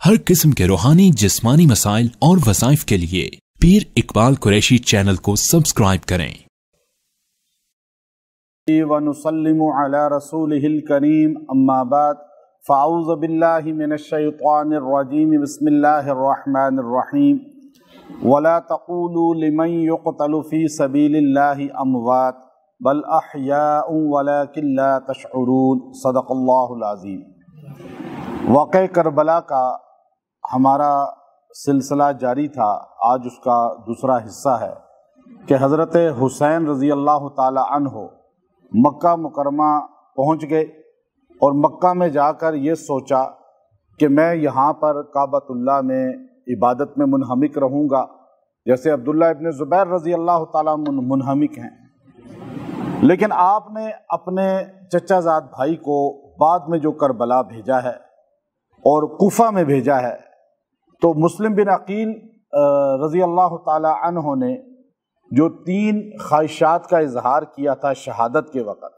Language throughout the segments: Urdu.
ہر قسم کے روحانی جسمانی مسائل اور وظائف کے لیے پیر اقبال قریشی چینل کو سبسکرائب کریں۔ وَنُسَلِّمُ عَلَى رَسُولِهِ الْكَرِيمِ أَمَّا بَعْدُ فَأَعُوذُ بِاللَّهِ مِنَ الشَّيْطَانِ الرَّجِيمِ بِسْمِ اللَّهِ الرَّحْمَنِ الرَّحِيمِ وَلَا تَقُولُوا لِمَنْ يُقْتَلُ فِي سَبِيلِ اللَّهِ أَمْوَاتٌ بَلْ أَحْيَاءٌ وَلَكِنْ لَا تَشْعُرُونَ صدق اللہ العظیم۔ واقعہ کربلا کا ہمارا سلسلہ جاری تھا، آج اس کا دوسرا حصہ ہے کہ حضرت حسین رضی اللہ تعالی عنہ مکہ مکرمہ پہنچ گئے اور مکہ میں جا کر یہ سوچا کہ میں یہاں پر کعبۃ اللہ میں عبادت میں منہمک رہوں گا، جیسے عبداللہ ابن زبیر رضی اللہ تعالیٰ منہمک ہیں۔ لیکن آپ نے اپنے چچا زاد بھائی کو بعد میں جو کربلا بھیجا ہے اور کوفہ میں بھیجا ہے، تو مسلم بن عقیل رضی اللہ تعالی عنہ نے جو 3 خواہشات کا اظہار کیا تھا شہادت کے وقت،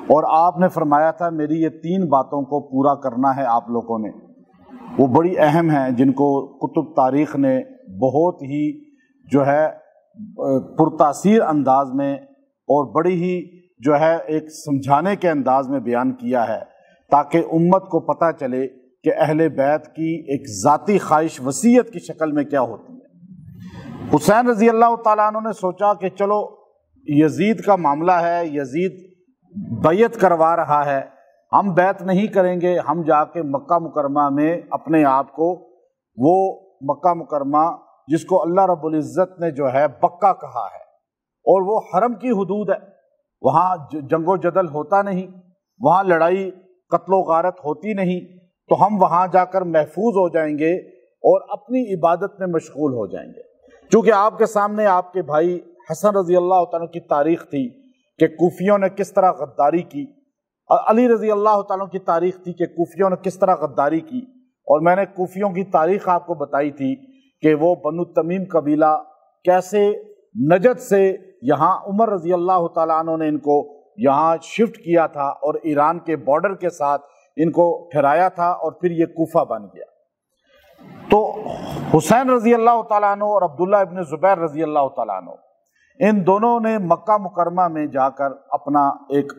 اور آپ نے فرمایا تھا میری یہ 3 باتوں کو پورا کرنا ہے آپ لوگوں نے، وہ بڑی اہم ہیں، جن کو کتب تاریخ نے بہت ہی جو ہے پرتاثیر انداز میں اور بڑی ہی جو ہے ایک سمجھانے کے انداز میں بیان کیا ہے، تاکہ امت کو پتہ چلے کہ اہل بیت کی ایک ذاتی خواہش وصیت کی شکل میں کیا ہوتی ہے۔ حسین رضی اللہ تعالیٰ عنہ نے سوچا کہ چلو یزید کا معاملہ ہے، یزید بیعت کروا رہا ہے، ہم بیعت نہیں کریں گے، ہم جا کے مکہ مکرمہ میں اپنے آپ کو، وہ مکہ مکرمہ جس کو اللہ رب العزت نے جو ہے بکہ کہا ہے اور وہ حرم کی حدود ہے، وہاں جنگ و جدل ہوتا نہیں، وہاں لڑائی قتل و غارت ہوتی نہیں، تو ہم وہاں جا کر محفوظ ہو جائیں گے اور اپنی عبادت میں مشغول ہو جائیں گے۔ چونکہ آپ کے سامنے آپ کے بھائی حسن رضی اللہ تعالیٰ کی تاریخ تھی کہ کوفیوں نے کس طرح غداری کی، اور علی رضی اللہ تعالیٰ کی تاریخ تھی کہ کوفیوں نے کس طرح غداری کی، اور میں نے کوفیوں کی تاریخ آپ کو بتائی تھی کہ وہ بنو تمیم قبیلہ کیسے نجد سے یہاں عمر رضی اللہ تعالیٰ عنہ نے ان کو یہاں شفٹ کیا تھا اور ایران کے بارڈر کے ساتھ ان کو ٹھہرایا تھا، اور پھر یہ کوفہ بن گیا۔ تو حسین رضی اللہ تعالیٰ عنہ اور عبداللہ ابن زبیر رضی اللہ تعالیٰ عنہ، ان دونوں نے مکہ مکرمہ میں جا کر اپنا ایک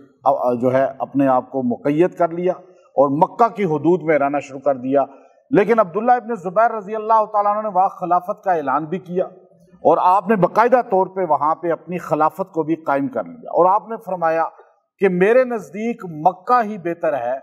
جو ہے اپنے آپ کو مقید کر لیا اور مکہ کی حدود میں رہنا شروع کر دیا۔ لیکن عبداللہ ابن زبیر رضی اللہ تعالیٰ عنہ نے وہاں خلافت کا اعلان بھی کیا، اور آپ نے باقاعدہ طور پہ وہاں پہ اپنی خلافت کو بھی قائم کر لیا، اور آپ نے فرمایا کہ میرے نزدیک مکہ ہی بہتر ہے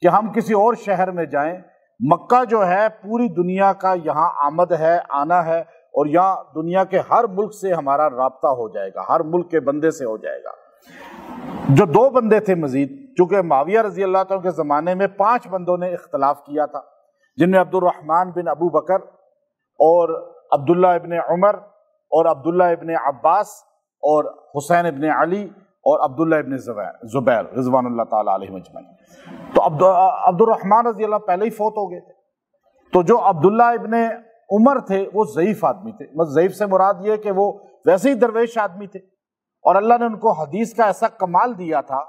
کہ ہم کسی اور شہر میں جائیں، مکہ جو ہے پوری دنیا کا یہاں آمد ہے، آنا ہے، اور یہاں دنیا کے ہر ملک سے ہمارا رابطہ ہو جائے گا، ہر ملک کے بندے سے ہو جائے گا۔ جو 2 بندے تھے مزید، چونکہ معاویہ رضی اللہ تعالیٰ کے زمانے میں 5 بندوں نے اختلاف کیا تھا، جن میں عبد الرحمن بن ابو بکر اور عبداللہ ابن عمر اور عبداللہ ابن عباس اور حسین ابن علی اور عبداللہ ابن زبیر رضوان اللہ تعالیٰ علیہ مجمعین۔ تو عبد الرحمن رضی اللہ پہلے ہی فوت ہو گئے تھے، تو جو عبداللہ ابن عمر تھے وہ ضعیف آدمی تھے، ضعیف سے مراد یہ کہ وہ ویسے ہی درویش آدمی تھے، اور اللہ نے ان کو حدیث کا ایسا کمال دیا تھا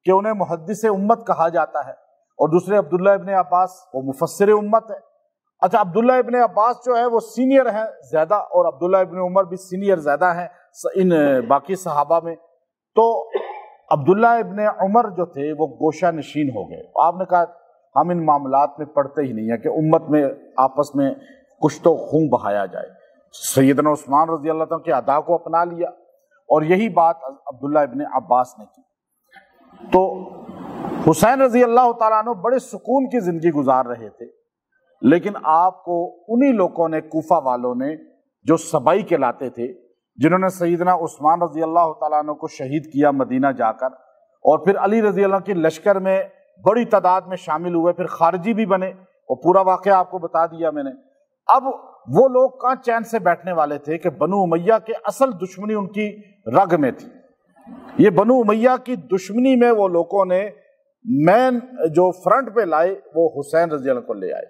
کہ انہیں محدث امت کہا جاتا ہے، اور دوسرے عبداللہ ابن عباس وہ مفسر امت ہے۔ اچھا، عبداللہ ابن عباس جو ہے وہ سینئر ہیں زیادہ، اور عبداللہ ابن عمر بھی سینئر زیادہ ہیں ان باقی صحابہ میں۔ تو عبداللہ ابن عمر جو تھے وہ گوشہ نشین ہو گئے، آپ نے کہا ہم ان معاملات میں پڑھتے ہی نہیں ہیں کہ امت میں آپس میں کچھ تو خون بہایا جائے۔ سیدنا عثمان رضی اللہ تعالیٰ کے ادا کو اپنا لیا، اور یہی بات عبداللہ ابن عباس نے کی۔ تو حسین رضی اللہ تعالیٰ عنہ بڑے سکون کی زندگی گزار رہے تھے، لیکن آپ کو انہی لوگوں نے، کوفہ والوں نے، جو سبائی کہلاتے تھے، جنہوں نے سیدنا عثمان رضی اللہ تعالیٰ عنہ کو شہید کیا مدینہ جا کر، اور پھر علی رضی اللہ کی لشکر میں بڑی تعداد میں شامل ہوئے، پھر خارجی بھی بنے، اور پورا واقعہ آپ کو بتا دیا میں نے۔ اب وہ لوگ کہاں چین سے بیٹھنے والے تھے کہ بنو امیہ کے اصل دشمنی ان کی رگ میں تھی۔ یہ بنو امیہ کی دشمنی میں وہ لوگوں نے مین جو فرنٹ پہ لائے وہ حسین رضی اللہ کو لے آئے۔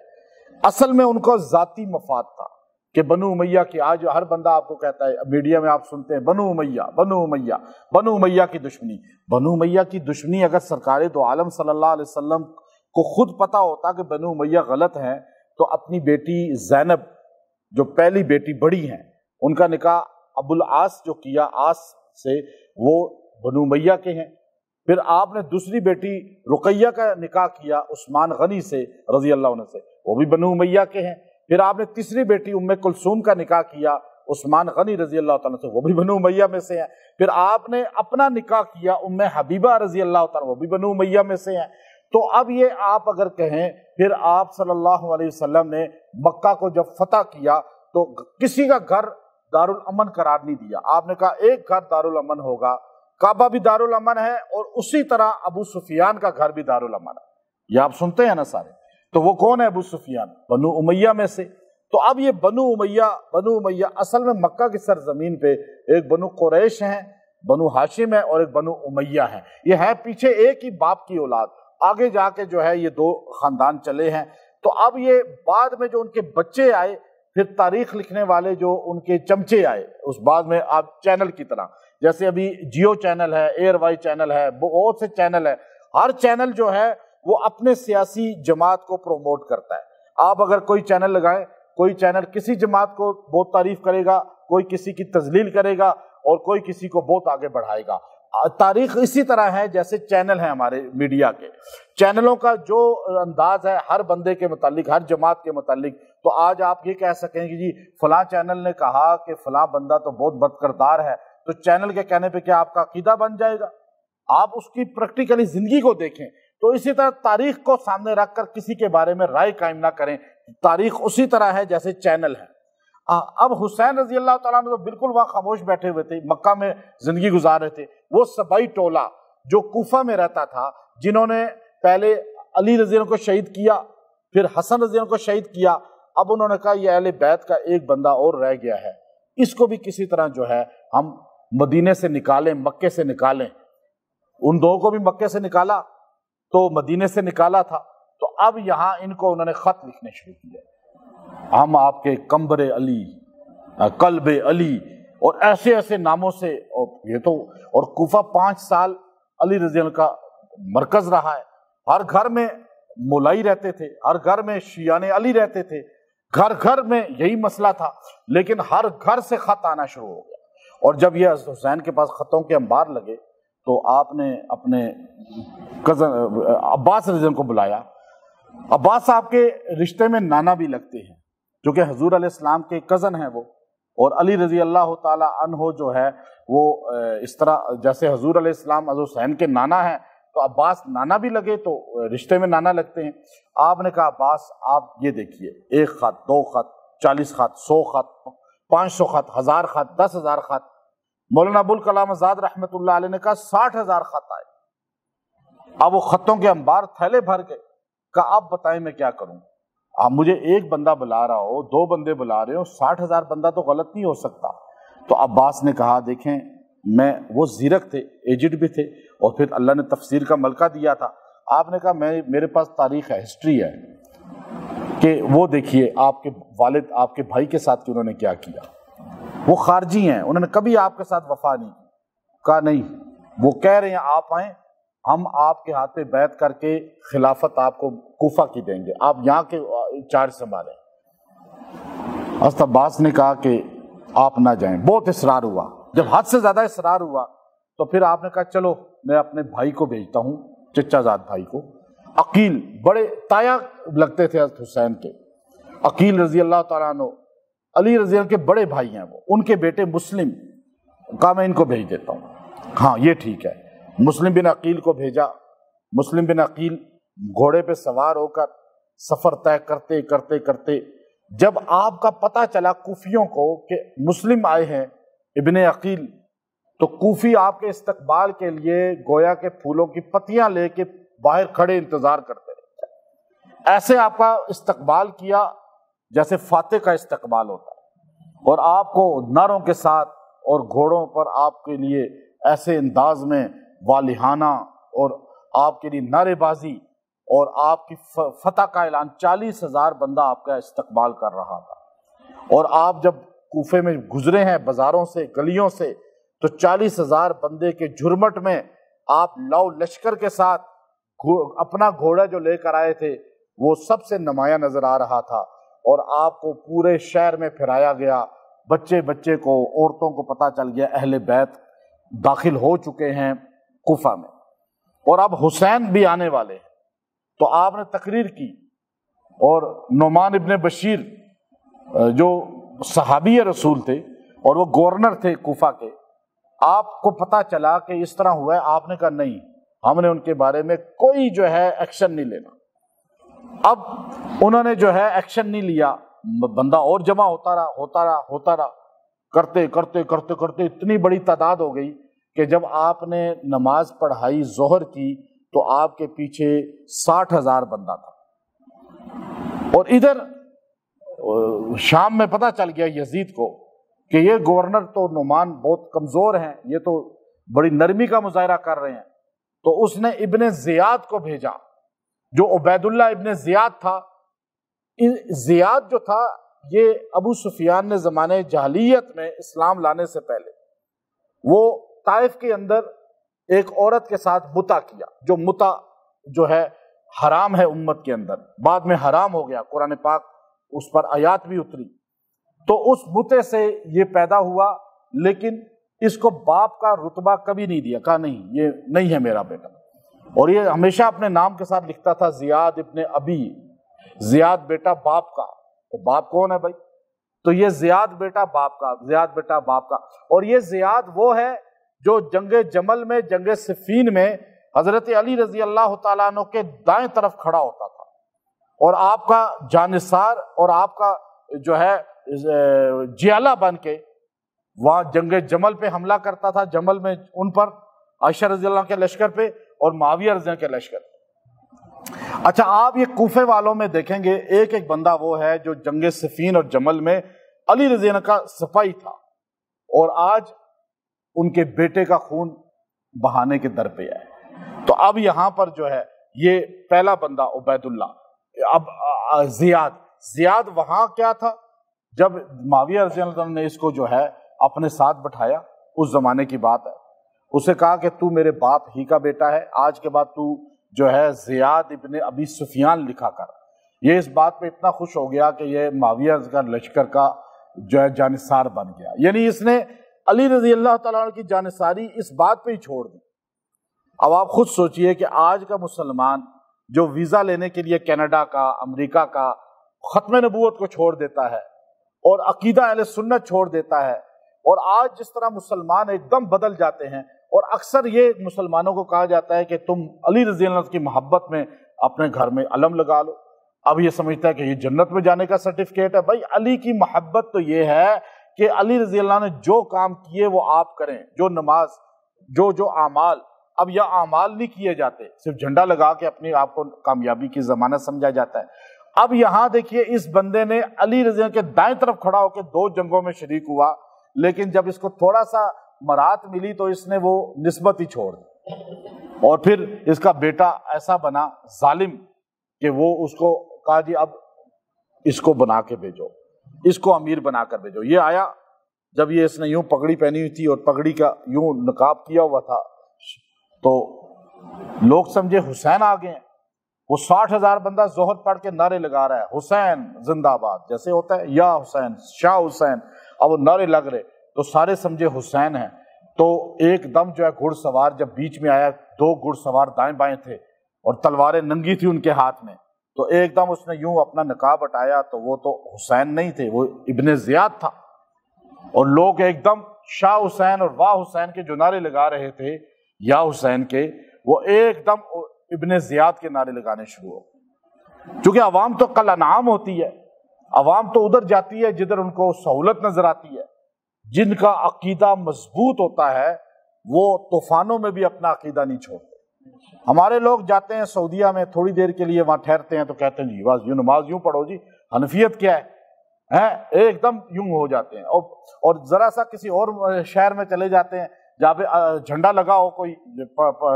اصل میں ان کو ذاتی مفاد تھا کہ بنو امیہ کی، آج ہر بندہ آپ کو کہتا ہے، میڈیا میں آپ سنتے ہیں بنو امیہ بنو امیہ بنو امیہ کی دشمنی۔ بنو امیہ کی دشمنی اگر سرکار دو عالم صلی اللہ علیہ وسلم کو خود پتا ہوتا کہ بنو امیہ غلط ہیں، تو اپنی بیٹی زینب جو پہلی بیٹی بڑی ہیں ان کا نکاح ابو العاص جو کیا، عاص سے، وہ بنو امیہ کے ہیں۔ پھر آپ نے دوسری بیٹی رقیہ کا نکاح کیا عثمان غنی سے رضی اللہ عنہ سے، وہ بھی بنو امیہ کے ہیں۔ پھر آپ نے تیسری بیٹی ام کلثوم کا نکاح کیا عثمان غنی رضی اللہ تعالیٰ سے، وہ بھی بنو امیہ میں سے ہیں۔ پھر آپ نے اپنا نکاح کیا ام حبیبہ رضی اللہ تعالیٰ، وہ بھی بنو امیہ میں سے ہیں۔ تو اب یہ آپ اگر کہیں، پھر آپ صلی اللہ علیہ وسلم نے مکہ کو جب فتح کیا تو کسی کا گھر دارالامن قرار نہیں دیا، آپ نے کہا ایک گھر دارالامن ہوگا، کعبہ بھی دارالامن ہے اور اسی طرح ابو سفیان کا گھر بھی دارالامن ہے۔ یہ آپ سنتے ہیں نا سارے، تو وہ کون ہے ابو سفیان؟ بنو امیہ میں سے۔ تو اب یہ بنو امیہ اصل میں مکہ کی سرزمین پہ ایک بنو قریش ہیں، بنو ہاشم ہے، اور ایک بنو امیہ ہیں۔ یہ ہے پیچھے ایک ہی باپ کی اولاد، آگے جا کے جو ہے یہ دو خاندان چلے ہیں۔ تو اب یہ بعد میں جو ان کے بچے آئے، پھر تاریخ لکھنے والے جو ان کے چمچے آئے، اس بعد میں آپ چینل کی طرح، جیسے ابھی جیو چینل ہے، ایئر وائی چینل ہے، بہت سے چینل ہے، ہر چینل جو ہے وہ اپنے سیاسی جماعت کو پروموٹ کرتا ہے۔ آپ اگر کوئی چینل لگائیں، کوئی چینل کسی جماعت کو بہت تعریف کرے گا، کوئی کسی کی تذلیل کرے گا، اور کوئی کسی کو بہت آگے بڑھائے گا۔ تاریخ اسی طرح ہے جیسے چینل ہیں ہمارے میڈیا کے، چینلوں کا جو انداز ہے ہر بندے کے متعلق، ہر جماعت کے متعلق، تو آج آپ یہ کہہ سکیں کہ جی فلاں چینل نے کہا کہ فلاں بندہ تو بہت بد کردار ہے، تو چینل کے کہنے پہ کیا آپ کا عقیدہ بن جائے گا؟ آپ اس کی پریکٹیکلی زندگی کو دیکھیں۔ تو اسی طرح تاریخ کو سامنے رکھ کر کسی کے بارے میں رائے قائم نہ کریں، تاریخ اسی طرح ہے جیسے چینل ہے۔ اب حسین رضی اللہ تعالیٰ عنہ تو بالکل وہاں خاموش بیٹھے ہوئے تھے، مکہ میں زندگی گزار رہے تھے۔ وہ سبائی ٹولہ جو کوفہ میں رہتا تھا، جنہوں نے پہلے علی رضی اللہ کو شہید کیا، پھر حسن رضی اللہ کو شہید کیا، اب انہوں نے کہا یہ اہل بیت کا ایک بندہ اور رہ گیا ہے، اس کو بھی کسی طرح جو ہے ہم مدینے سے نکالیں، مکے سے نکالیں۔ ان دو کو بھی مکے سے نکالا تو مدینے سے نکالا تھا، تو اب یہاں ان کو انہوں نے خط لکھنے شروع کیے، ہم آپ کے کمبر علی، قلب علی، اور ایسے ایسے ناموں سے۔ اور یہ تو، اور کوفہ 5 سال علی رضی اللہ کا مرکز رہا ہے، ہر گھر میں مولائی رہتے تھے، ہر گھر میں شیعان علی رہتے تھے، گھر گھر میں یہی مسئلہ تھا، لیکن ہر گھر سے خط آنا شروع ہو گیا۔ اور جب یہ حسین کے پاس خطوں کے انبار لگے تو آپ نے اپنے کزن عباس رضی اللہ کو بلایا۔ عباس صاحب کے رشتے میں نانا بھی لگتے ہیں، جو کہ حضور علیہ السلام کے کزن ہیں وہ، اور علی رضی اللہ تعالی عنہ جو ہے وہ اس طرح جیسے حضور علیہ السلام حضرت حسین کے نانا ہیں، تو عباس نانا بھی لگے تو رشتے میں نانا لگتے ہیں۔ آپ نے کہا عباس آپ یہ دیکھیے، 1 خط، 2 خط، 40 خط، 100 خط، 500 خط، 1000 خط، 10,000 خط۔ مولانا ابوالکلام آزاد رحمۃ اللہ علیہ نے کہا 60,000 خط آئے۔ اب وہ خطوں کے انبار تھیلے بھر گئے۔ کہا اب بتائیں میں کیا کروں؟ آپ مجھے ایک بندہ بلا رہا ہو، 2 بندے بلا رہے ہو، 60,000 بندہ تو غلط نہیں ہو سکتا۔ تو عباس نے کہا دیکھیں، میں وہ زیرک تھے، ایجڈ بھی تھے، اور پھر اللہ نے تفسیر کا ملکہ دیا تھا۔ آپ نے کہا میرے پاس تاریخ ہے، ہسٹری ہے، کہ وہ دیکھیے آپ کے والد آپ کے بھائی کے ساتھ انہوں نے کیا کیا۔ وہ خارجی ہیں، انہوں نے کبھی آپ کے ساتھ وفا نہیں کی۔ کہا نہیں، وہ کہہ رہے ہیں آپ آئیں، ہم آپ کے ہاتھ پہ بیعت کر کے خلافت آپ کو کوفہ کی دیں گے، آپ یہاں کے چارج سنبھالیں۔ حضرت عباس نے کہا کہ آپ نہ جائیں، بہت اصرار ہوا۔ جب حد سے زیادہ اصرار ہوا تو پھر آپ نے کہا چلو میں اپنے بھائی کو بھیجتا ہوں، چچا زاد بھائی کو، عقیل، بڑے تایا لگتے تھے حضرت حسین کے، عقیل رضی اللہ تعالیٰ عنہ، علی رضی اللہ کے بڑے بھائی ہیں وہ، ان کے بیٹے مسلم۔ کہا میں ان کو بھیج دیتا ہوں۔ ہاں یہ ٹھیک ہے۔ مسلم بن عقیل کو بھیجا۔ مسلم بن عقیل گھوڑے پہ سوار ہو کر سفر طے کرتے کرتے کرتے جب آپ کا پتہ چلا کوفیوں کو کہ مسلم آئے ہیں ابن عقیل، تو کوفی آپ کے استقبال کے لیے گویا کے پھولوں کی پتیاں لے کے باہر کھڑے انتظار کرتے رہے۔ ایسے آپ کا استقبال کیا جیسے فاتح کا استقبال ہوتا ہے، اور آپ کو نعروں کے ساتھ اور گھوڑوں پر آپ کے لیے ایسے انداز میں والہانہ اور آپ کے لیے نعرے بازی اور آپ کی فتح کا اعلان، 40,000 بندہ آپ کا استقبال کر رہا تھا۔ اور آپ جب کوفے میں گزرے ہیں بازاروں سے، گلیوں سے، تو 40,000 بندے کے جھرمٹ میں آپ لو لشکر کے ساتھ اپنا گھوڑا جو لے کر آئے تھے وہ سب سے نمایاں نظر آ رہا تھا، اور آپ کو پورے شہر میں پھرایا گیا، بچے بچے کو، عورتوں کو پتہ چل گیا اہل بیت داخل ہو چکے ہیں کوفہ میں، اور اب حسین بھی آنے والے ہیں۔ تو آپ نے تقریر کی، اور نعمان ابن بشیر جو صحابی رسول تھے اور وہ گورنر تھے کوفہ کے، آپ کو پتہ چلا کہ اس طرح ہوا ہے، آپ نے کہا نہیں، ہم نے ان کے بارے میں کوئی جو ہے ایکشن نہیں لینا۔ اب انہوں نے جو ہے ایکشن نہیں لیا، بندہ اور جمع ہوتا رہا، کرتے کرتے کرتے کرتے اتنی بڑی تعداد ہو گئی کہ جب آپ نے نماز پڑھائی ظہر کی تو آپ کے پیچھے 60,000 بندہ تھا۔ اور ادھر شام میں پتہ چل گیا یزید کو کہ یہ گورنر تو نعمان بہت کمزور ہیں، یہ تو بڑی نرمی کا مظاہرہ کر رہے ہیں، تو اس نے ابن زیاد کو بھیجا، جو عبید اللہ ابن زیاد تھا۔ زیاد جو تھا یہ ابو سفیان نے زمانے جاہلیت میں اسلام لانے سے پہلے وہ طائف کے اندر ایک عورت کے ساتھ متع کیا، جو متع جو ہے حرام ہے امت کے اندر، بعد میں حرام ہو گیا، قرآن پاک اس پر آیات بھی اتری۔ تو اس متع سے یہ پیدا ہوا، لیکن اس کو باپ کا رتبہ کبھی نہیں دیا، کہا نہیں یہ نہیں ہے میرا بیٹا، اور یہ ہمیشہ اپنے نام کے ساتھ لکھتا تھا زیاد ابن ابی، زیاد بیٹا باپ کا۔ تو باپ کون ہے بھائی؟ تو یہ زیاد بیٹا باپ کا، زیاد بیٹا باپ کا۔ اور یہ زیاد وہ ہے جو جنگ جمل میں، جنگ صفین میں حضرت علی رضی اللہ تعالیٰ عنہ کے دائیں طرف کھڑا ہوتا تھا، اور آپ کا جانثار اور آپ کا جو ہے جیالہ بن کے وہاں جنگ جمل پہ حملہ کرتا تھا، جمل میں ان پر عائشہ رضی اللہ کے لشکر پہ اور معاویہ رضی اللہ کے لشکر پہ۔ اچھا، آپ یہ کوفے والوں میں دیکھیں گے ایک ایک بندہ وہ ہے جو جنگ صفین اور جمل میں علی رضی اللہ کا سپاہی تھا، اور آج ان کے بیٹے کا خون بہانے کے در پہ ہے۔ تو اب یہاں پر جو ہے یہ پہلا بندہ عبید اللہ، اب زیاد وہاں کیا تھا جب معاویہ رضی اللہ عنہ نے اس کو جو ہے اپنے ساتھ بٹھایا، اس زمانے کی بات ہے، اسے کہا کہ تو میرے باپ ہی کا بیٹا ہے، آج کے بعد تو جو ہے زیاد ابن ابی سفیان لکھا کر۔ یہ اس بات پہ اتنا خوش ہو گیا کہ یہ معاویہ کا لشکر کا جو ہے جانثار بن گیا، یعنی اس نے علی رضی اللہ تعالیٰ عنہ کی جانثاری اس بات پہ ہی چھوڑ دی۔ اب آپ خود سوچئے کہ آج کا مسلمان جو ویزا لینے کے لیے کینیڈا کا، امریکہ کا، ختم نبوت کو چھوڑ دیتا ہے اور عقیدہ اہل سنت چھوڑ دیتا ہے، اور آج جس طرح مسلمان ایک دم بدل جاتے ہیں، اور اکثر یہ مسلمانوں کو کہا جاتا ہے کہ تم علی رضی اللہ عنہ کی محبت میں اپنے گھر میں علم لگا لو، اب یہ سمجھتا ہے کہ یہ جنت میں جانے کا سرٹیفکیٹ ہے۔ بھائی علی کی محبت تو یہ ہے کہ علی رضی اللہ نے جو کام کیے وہ آپ کریں، جو نماز، جو اعمال، اب یہ اعمال نہیں کیے جاتے، صرف جھنڈا لگا کے اپنے آپ کو کامیابی کی ضمانت سمجھا جاتا ہے۔ اب یہاں دیکھیے اس بندے نے علی رضی اللہ کے دائیں طرف کھڑا ہو کے 2 جنگوں میں شریک ہوا، لیکن جب اس کو تھوڑا سا مرات ملی تو اس نے وہ نسبت ہی چھوڑ دی، اور پھر اس کا بیٹا ایسا بنا ظالم کہ وہ اس کو کہا جی اب اس کو بنا کے بھیجو، اس کو امیر بنا کر بھیجو۔ یہ آیا جب یہ اس نے یوں پگڑی پہنی ہوئی تھی اور پگڑی کا یوں نقاب کیا ہوا تھا، تو لوگ سمجھے حسین آ گئے ہیں۔ وہ 60,000 بندہ ظہر پڑھ کے نعرے لگا رہا ہے، حسین زندہ باد، جیسے ہوتا ہے یا حسین، شاہ حسین، اب وہ نعرے لگ رہے تو سارے سمجھے حسین ہیں۔ تو ایک دم جو ہے گھڑ سوار جب بیچ میں آیا، 2 گھڑ سوار دائیں بائیں تھے اور تلواریں ننگی تھی ان کے ہاتھ میں، تو ایک دم اس نے یوں اپنا نقاب ہٹایا تو وہ تو حسین نہیں تھے، وہ ابن زیاد تھا، اور لوگ ایک دم شاہ حسین اور واہ حسین کے جو نعرے لگا رہے تھے یا حسین کے، وہ ایک دم ابن زیاد کے نعرے لگانے شروع ہو، چونکہ عوام تو کل انعام ہوتی ہے، عوام تو ادھر جاتی ہے جدھر ان کو سہولت نظر آتی ہے۔ جن کا عقیدہ مضبوط ہوتا ہے وہ طوفانوں میں بھی اپنا عقیدہ نہیں چھوڑتے۔ ہمارے لوگ جاتے ہیں سعودیہ میں، تھوڑی دیر کے لیے وہاں ٹھہرتے ہیں تو کہتے ہیں جی بس یوں نماز یوں پڑھو جی، حنفیت کیا ہے، ایک دم یوں ہو جاتے ہیں۔ اور ذرا سا کسی اور شہر میں چلے جاتے ہیں جہاں پہ جھنڈا لگا ہو، کوئی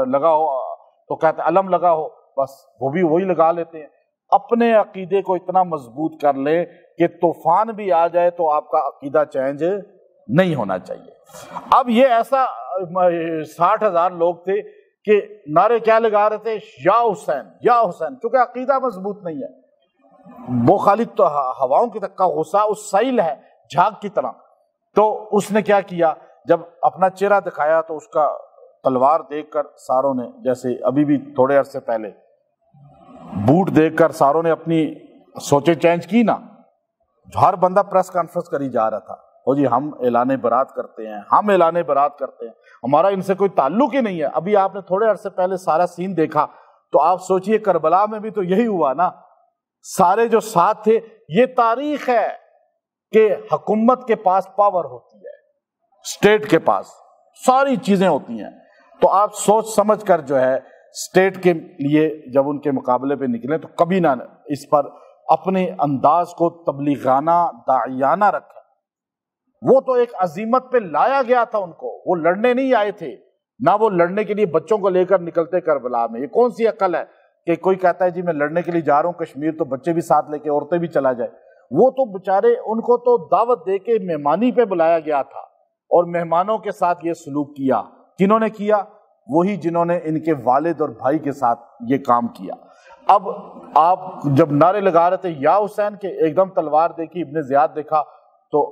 لگا ہو تو کہتے ہیں علم لگا ہو، بس وہ بھی وہی لگا لیتے ہیں۔ اپنے عقیدے کو اتنا مضبوط کر لیں کہ طوفان بھی آ جائے تو آپ کا عقیدہ چینج نہیں ہونا چاہیے۔ اب یہ ایسا 60,000 لوگ تھے کہ نعرے کیا لگا رہے تھے؟ یا حسین یا حسین، کیونکہ عقیدہ مضبوط نہیں ہے، وہ خالد تو ہواؤں کی طرح غصہ اس سیل ہے، جھاگ کی طرح۔ تو اس نے کیا کیا، جب اپنا چہرہ دکھایا تو اس کا تلوار دیکھ کر ساروں نے، جیسے ابھی بھی تھوڑے عرصے پہلے بوٹ دیکھ کر ساروں نے اپنی سوچیں چینج کی نا، ہر بندہ پریس کانفرنس کری جا رہا تھا، وہ جی ہم اعلان برات کرتے ہیں، ہم اعلان برات کرتے ہیں، ہمارا ان سے کوئی تعلق ہی نہیں ہے۔ ابھی آپ نے تھوڑے عرصے پہلے سارا سین دیکھا تو آپ سوچئے کربلا میں بھی تو یہی ہوا نا، سارے جو ساتھ تھے۔ یہ تاریخ ہے کہ حکومت کے پاس پاور ہوتی ہے، اسٹیٹ کے پاس ساری چیزیں ہوتی ہیں، تو آپ سوچ سمجھ کر جو ہے اسٹیٹ کے لیے جب ان کے مقابلے پہ نکلیں تو کبھی نہ اس پر اپنے انداز کو تبلیغانہ داعیانہ رکھیں۔ وہ تو ایک عزیمت پہ لایا گیا تھا ان کو، وہ لڑنے نہیں آئے تھے، نہ وہ لڑنے کے لیے بچوں کو لے کر نکلتے کربلا میں۔ یہ کون سی عقل ہے کہ کوئی کہتا ہے جی میں لڑنے کے لیے جا رہا ہوں کشمیر، تو بچے بھی ساتھ لے کے عورتیں بھی چلا جائے۔ وہ تو بےچارے، ان کو تو دعوت دے کے مہمانی پہ بلایا گیا تھا، اور مہمانوں کے ساتھ یہ سلوک کیا۔ کنہوں نے کیا؟ وہی جنہوں نے ان کے والد اور بھائی کے ساتھ یہ کام کیا۔ اب آپ جب نعرے لگا رہے تھے یا حسین کے، ایک دم تلوار دیکھی، ابن زیاد دیکھا تو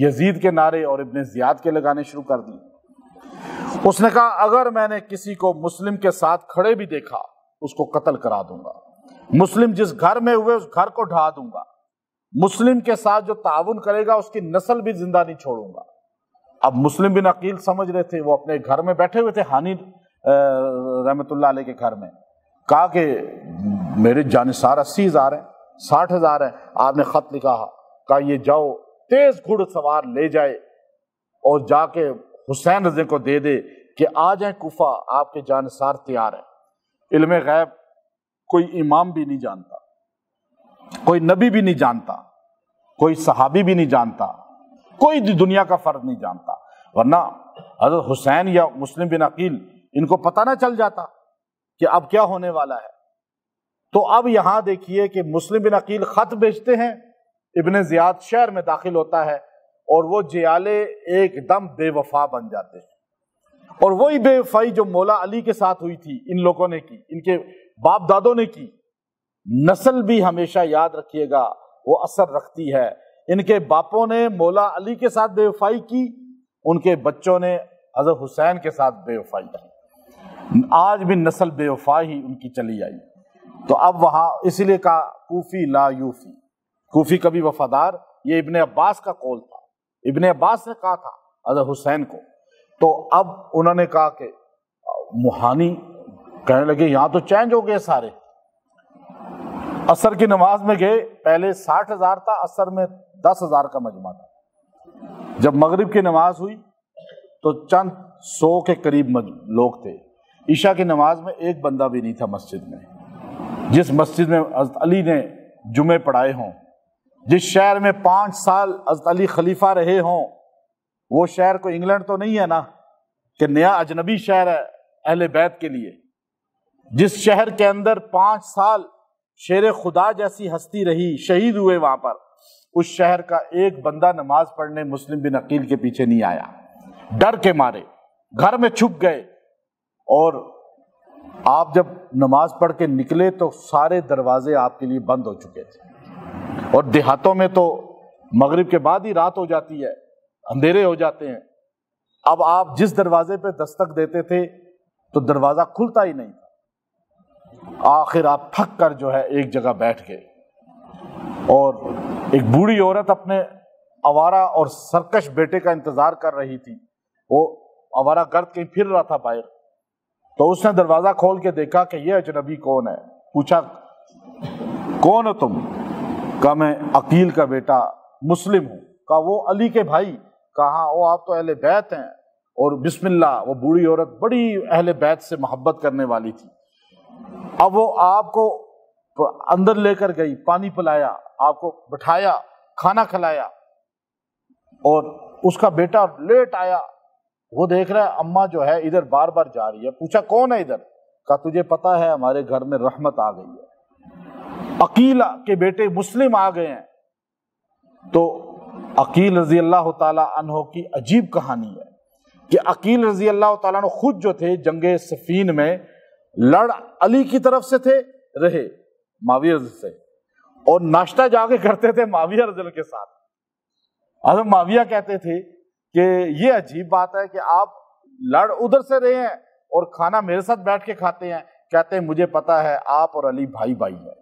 یزید کے نعرے اور ابن زیاد کے لگانے شروع کر دیے۔ اس نے کہا اگر میں نے کسی کو مسلم کے ساتھ کھڑے بھی دیکھا اس کو قتل کرا دوں گا، مسلم جس گھر میں ہوئے اس گھر کو ڈھا دوں گا، مسلم کے ساتھ جو تعاون کرے گا اس کی نسل بھی زندہ نہیں چھوڑوں گا۔ اب مسلم بن عقیل سمجھ رہے تھے، وہ اپنے گھر میں بیٹھے ہوئے تھے ہانی رحمت اللہ علیہ کے گھر میں، کہا کہ میرے جانثار 80,000 ہیں، 60,000 ہیں۔ آپ نے خط لکھا، کہا یہ جاؤ تیز گھڑ سوار لے جائے اور جا کے حسین رضی کو دے دے کہ آ جائیں کوفہ، آپ کے جانثار تیار ہیں۔ علم غیب کوئی امام بھی نہیں جانتا، کوئی نبی بھی نہیں جانتا، کوئی صحابی بھی نہیں جانتا، کوئی دنیا کا فرد نہیں جانتا، ورنہ حضرت حسین یا مسلم بن عقیل ان کو پتہ نہ چل جاتا کہ اب کیا ہونے والا ہے۔ تو اب یہاں دیکھیے کہ مسلم بن عقیل خط بھیجتے ہیں، ابن زیاد شہر میں داخل ہوتا ہے، اور وہ جیالے ایک دم بے وفا بن جاتے ہیں، اور وہی بے وفائی جو مولا علی کے ساتھ ہوئی تھی ان لوگوں نے کی، ان کے باپ دادوں نے کی۔ نسل بھی ہمیشہ یاد رکھیے گا وہ اثر رکھتی ہے۔ ان کے باپوں نے مولا علی کے ساتھ بے وفائی کی، ان کے بچوں نے حضرت حسین کے ساتھ بے وفائی کی، آج بھی نسل بے وفا ہی ان کی چلی آئی۔ تو اب وہاں اسی لیے کہا کوفی لا یوفی، کوفی کبھی وفادار، یہ ابن عباس کا قول تھا، ابن عباس نے کہا تھا حضرت حسین کو۔ تو اب انہوں نے کہا کہ موہانی کہنے لگے یہاں تو چینج ہو گئے سارے، عصر کی نماز میں گئے، پہلے 60,000 تھا، عصر میں 10,000 کا مجمع تھا۔ جب مغرب کی نماز ہوئی تو چند 100 کے قریب لوگ تھے، عشاء کی نماز میں ایک بندہ بھی نہیں تھا مسجد میں۔ جس مسجد میں حضرت علی نے جمعے پڑھائے ہوں، جس شہر میں 5 سال حضرت علی خلیفہ رہے ہوں، وہ شہر کو انگلینڈ تو نہیں ہے نا کہ نیا اجنبی شہر ہے اہل بیت کے لیے، جس شہر کے اندر 5 سال شیر خدا جیسی ہستی رہی، شہید ہوئے وہاں پر، اس شہر کا ایک بندہ نماز پڑھنے مسلم بن عقیل کے پیچھے نہیں آیا، ڈر کے مارے گھر میں چھپ گئے۔ اور آپ جب نماز پڑھ کے نکلے تو سارے دروازے آپ کے لیے بند ہو چکے تھے، اور دیہاتوں میں تو مغرب کے بعد ہی رات ہو جاتی ہے، اندھیرے ہو جاتے ہیں۔ اب آپ جس دروازے پہ دستک دیتے تھے تو دروازہ کھلتا ہی نہیں تھا۔ آخر آپ تھک کر جو ہے ایک جگہ بیٹھ گئے، اور ایک بوڑھی عورت اپنے آوارہ اور سرکش بیٹے کا انتظار کر رہی تھی، وہ آوارہ گرد کہیں پھر رہا تھا باہر، تو اس نے دروازہ کھول کے دیکھا کہ یہ اجنبی کون ہے، پوچھا کون ہو تم؟ کہا میں عقیل کا بیٹا مسلم ہوں۔ کہا وہ علی کے بھائی؟ کہا وہ آپ تو اہل بیت ہیں۔ اور بسم اللہ، وہ بوڑھی عورت بڑی اہل بیت سے محبت کرنے والی تھی، اب وہ آپ کو اندر لے کر گئی، پانی پلایا، آپ کو بٹھایا، کھانا کھلایا، اور اس کا بیٹا لیٹ آیا، وہ دیکھ رہا ہے اماں جو ہے ادھر بار بار جا رہی ہے، پوچھا کون ہے ادھر؟ کہا تجھے پتا ہے ہمارے گھر میں رحمت آ گئی ہے، عقیل کے بیٹے مسلم آ گئے ہیں۔ تو عقیل رضی اللہ تعالی عنہ کی عجیب کہانی ہے کہ عقیل رضی اللہ تعالیٰ عنہ خود جو تھے جنگ صفین میں لڑ علی کی طرف سے تھے رہے معاویہ رضی سے، اور ناشتہ جا کے کرتے تھے معاویہ رضی اللہ کے ساتھ۔ حضرت معاویہ کہتے تھے کہ یہ عجیب بات ہے کہ آپ لڑ ادھر سے رہے ہیں اور کھانا میرے ساتھ بیٹھ کے کھاتے ہیں۔ کہتے ہیں مجھے پتا ہے آپ اور علی بھائی بھائی ہیں،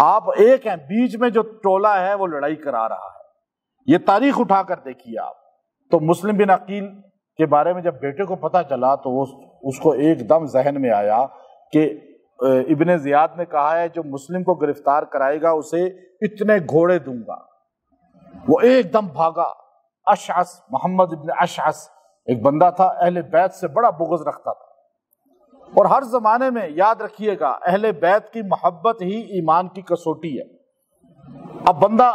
آپ ایک ہیں، بیچ میں جو ٹولہ ہے وہ لڑائی کرا رہا ہے۔ یہ تاریخ اٹھا کر دیکھیے آپ۔ تو مسلم بن عقیل کے بارے میں جب بیٹے کو پتا چلا تو اس کو ایک دم ذہن میں آیا کہ ابن زیاد نے کہا ہے جو مسلم کو گرفتار کرائے گا اسے اتنے گھوڑے دوں گا۔ وہ ایک دم بھاگا۔ اشعث، محمد ابن اشعث ایک بندہ تھا، اہل بیت سے بڑا بغض رکھتا تھا، اور ہر زمانے میں یاد رکھیے گا اہل بیت کی محبت ہی ایمان کی کسوٹی ہے۔ اب بندہ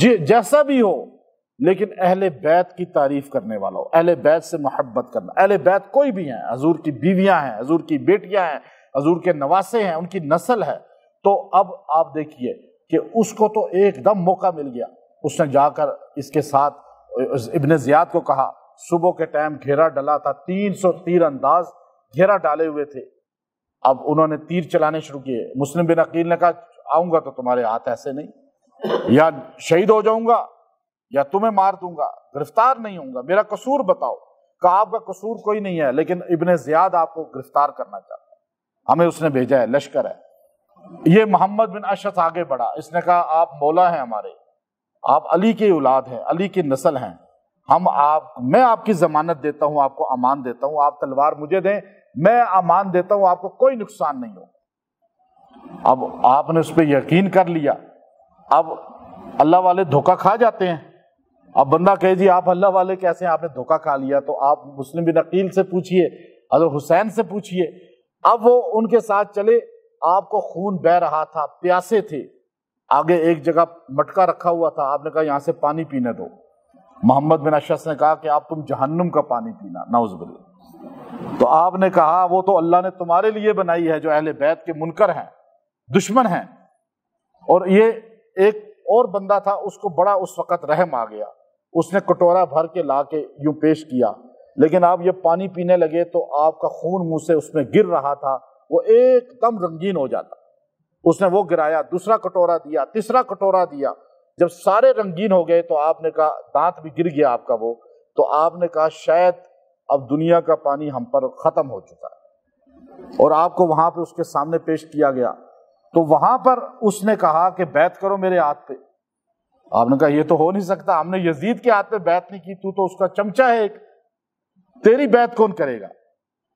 جیسا بھی ہو لیکن اہل بیت کی تعریف کرنے والا ہو، اہل بیت سے محبت کرنا۔ اہل بیت کوئی بھی ہیں، حضور کی بیویاں ہیں، حضور کی بیٹیاں ہیں، حضور کے نواسے ہیں، ان کی نسل ہے۔ تو اب آپ دیکھیے کہ اس کو تو ایک دم موقع مل گیا، اس نے جا کر اس کے ساتھ ابن زیاد کو کہا، صبح کے ٹائم گھیرا ڈلا تھا، 300 تیر انداز گھیرا ڈالے ہوئے تھے۔ اب انہوں نے تیر چلانے شروع کیے۔ مسلم بن عقیل نے کہا آؤں گا تو تمہارے ہاتھ ایسے نہیں، یا شہید ہو جاؤں گا یا تمہیں مار دوں گا، گرفتار نہیں ہوں گا، میرا قصور بتاؤ۔ کہا آپ کا قصور کوئی نہیں ہے، لیکن ابن زیاد آپ کو گرفتار کرنا چاہتا ہے، ہمیں اس نے بھیجا ہے، لشکر ہے۔ یہ محمد بن اشعث آگے بڑھا، اس نے کہا آپ مولا ہیں ہمارے، آپ علی کی اولاد ہیں، علی کی نسل ہیں، میں آپ کی ضمانت دیتا ہوں، آپ کو امان دیتا ہوں، آپ تلوار مجھے دیں، میں امان دیتا ہوں، آپ کو کوئی نقصان نہیں ہو۔ اب آپ نے اس پہ یقین کر لیا۔ اب اللہ والے دھوکہ کھا جاتے ہیں۔ اب بندہ کہے جی آپ اللہ والے کیسے ہیں، آپ نے دھوکہ کھا لیا، تو آپ مسلم بن عقیل سے پوچھئے، حضرت حسین سے پوچھئے۔ اب وہ ان کے ساتھ چلے، آپ کو خون بہہ رہا تھا، پیاسے تھے، آگے ایک جگہ مٹکا رکھا ہوا تھا، آپ نے کہا یہاں سے پانی پینے دو۔ محمد بن اشعث نے کہا کہ آپ تم جہنم کا پانی پینا، نعوذ باللہ۔ تو آپ نے کہا وہ تو اللہ نے تمہارے لیے بنائی ہے جو اہل بیت کے منکر ہیں، دشمن ہیں۔ اور یہ ایک اور بندہ تھا، اس کو بڑا اس وقت رحم آ گیا، اس نے کٹورا بھر کے لا کے یوں پیش کیا، لیکن آپ یہ پانی پینے لگے تو آپ کا خون منہ سے اس میں گر رہا تھا، وہ ایک دم رنگین ہو جاتا۔ اس نے وہ گرایا، دوسرا کٹورا دیا، تیسرا کٹورا دیا، جب سارے رنگین ہو گئے تو آپ نے کہا، دانت بھی گر گیا آپ کا وہ، تو آپ نے کہا شاید اب دنیا کا پانی ہم پر ختم ہو چکا ہے، اور آپ کو وہاں پہ اس کے سامنے پیش کیا گیا۔ تو وہاں پر اس نے کہا کہ بیعت کرو میرے ہاتھ پہ۔ آپ نے کہا یہ تو ہو نہیں سکتا، ہم نے یزید کے ہاتھ پہ بیعت نہیں کی، تو اس کا چمچہ ہے ایک، تیری بیعت کون کرے گا؟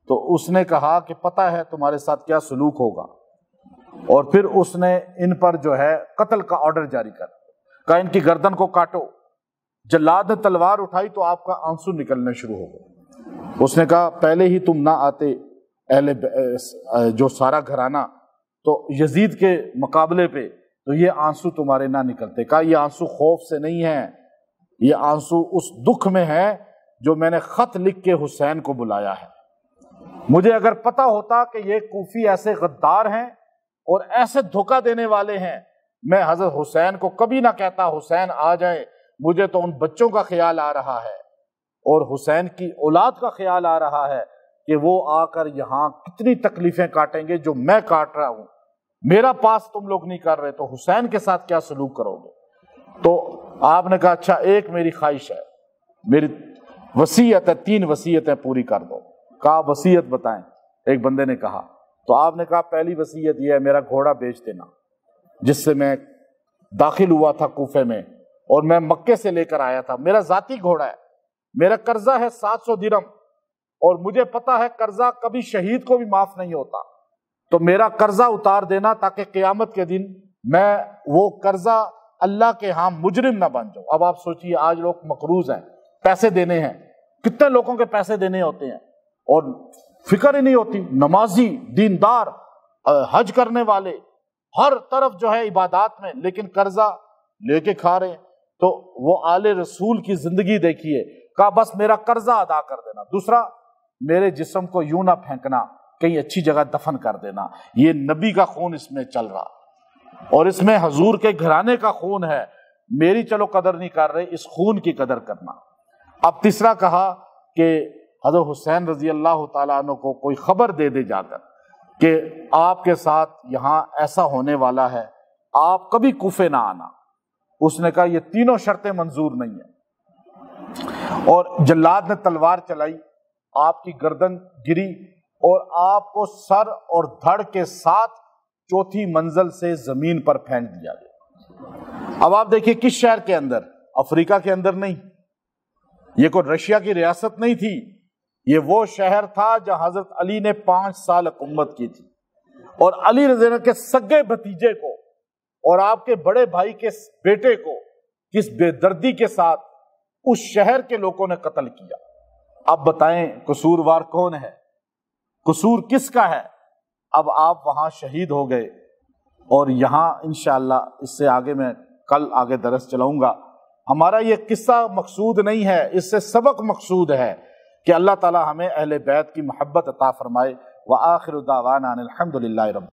تو اس نے کہا کہ پتہ ہے تمہارے ساتھ کیا سلوک ہوگا، اور پھر اس نے ان پر جو ہے قتل کا آرڈر جاری کر کہا ان کی گردن کو کاٹو۔ جلاد نے تلوار اٹھائی تو آپ کا آنسو نکلنے شروع ہو گئے۔ اس نے کہا پہلے ہی تم نہ آتے جو سارا گھرانہ تو یزید کے مقابلے پہ، تو یہ آنسو تمہارے نہ نکلتے۔ کہا یہ آنسو خوف سے نہیں ہیں، یہ آنسو اس دکھ میں ہے جو میں نے خط لکھ کے حسین کو بلایا ہے۔ مجھے اگر پتا ہوتا کہ یہ کوفی ایسے غدار ہیں اور ایسے دھوکہ دینے والے ہیں، میں حضرت حسین کو کبھی نہ کہتا حسین آ جائے، مجھے تو ان بچوں کا خیال آ رہا ہے اور حسین کی اولاد کا خیال آ رہا ہے کہ وہ آ کر یہاں کتنی تکلیفیں کاٹیں گے جو میں کاٹ رہا ہوں، میرا پاس تم لوگ نہیں کر رہے، تو حسین کے ساتھ کیا سلوک کرو گے؟ تو آپ نے کہا اچھا ایک میری خواہش ہے، میری وصیت ہے، 3 وصیتیں پوری کر دو۔ کہا وصیت بتائیں، ایک بندے نے کہا، تو آپ نے کہا پہلی وصیت یہ ہے میرا گھوڑا بیچ دینا جس سے میں داخل ہوا تھا کوفے میں، اور میں مکے سے لے کر آیا تھا، میرا ذاتی گھوڑا ہے، میرا قرضہ ہے 700 درہم، اور مجھے پتا ہے قرضہ کبھی شہید کو بھی معاف نہیں ہوتا، تو میرا قرضہ اتار دینا تاکہ قیامت کے دن میں وہ قرضہ اللہ کے ہاں مجرم نہ بن جاؤں۔ اب آپ سوچئے آج لوگ مقروض ہیں، پیسے دینے ہیں، کتنے لوگوں کے پیسے دینے ہوتے ہیں اور فکر ہی نہیں ہوتی، نمازی، دیندار، حج کرنے والے، ہر طرف جو ہے عبادات میں، لیکن قرضہ لے کے کھا رہے ہیں۔ تو وہ آل رسول کی زندگی دیکھیے، کہا بس میرا قرضہ ادا کر دینا، دوسرا میرے جسم کو یوں نہ پھینکنا، کہیں اچھی جگہ دفن کر دینا، یہ نبی کا خون اس میں چل رہا اور اس میں حضور کے گھرانے کا خون ہے، میری چلو قدر نہیں کر رہے، اس خون کی قدر کرنا۔ اب تیسرا کہا کہ حضرت حسین رضی اللہ تعالیٰ عنہ کو کوئی خبر دے دے جا کر کہ آپ کے ساتھ یہاں ایسا ہونے والا ہے، آپ کبھی کوفے نہ آنا۔ اس نے کہا یہ تینوں شرطیں منظور نہیں ہیں، اور جلاد نے تلوار چلائی، آپ کی گردن گری اور آپ کو سر اور دھڑ کے ساتھ چوتھی منزل سے زمین پر پھینک دیا گیا۔ اب آپ دیکھیے کس شہر کے اندر؟ افریقہ کے اندر نہیں، یہ کوئی رشیا کی ریاست نہیں تھی، یہ وہ شہر تھا جہاں حضرت علی نے 5 سال حکومت کی تھی، اور علی رضی اللہ عنہ کے سگے بھتیجے کو اور آپ کے بڑے بھائی کے بیٹے کو کس بے دردی کے ساتھ اس شہر کے لوگوں نے قتل کیا۔ اب بتائیں قصوروار کون ہے؟ قصور کس کا ہے؟ اب آپ وہاں شہید ہو گئے، اور یہاں انشاءاللہ اس سے آگے میں کل آگے درس چلاؤں گا۔ ہمارا یہ قصہ مقصود نہیں ہے، اس سے سبق مقصود ہے کہ اللہ تعالی ہمیں اہل بیت کی محبت عطا فرمائے۔ وآخر دعوانا ان الحمد للہ رب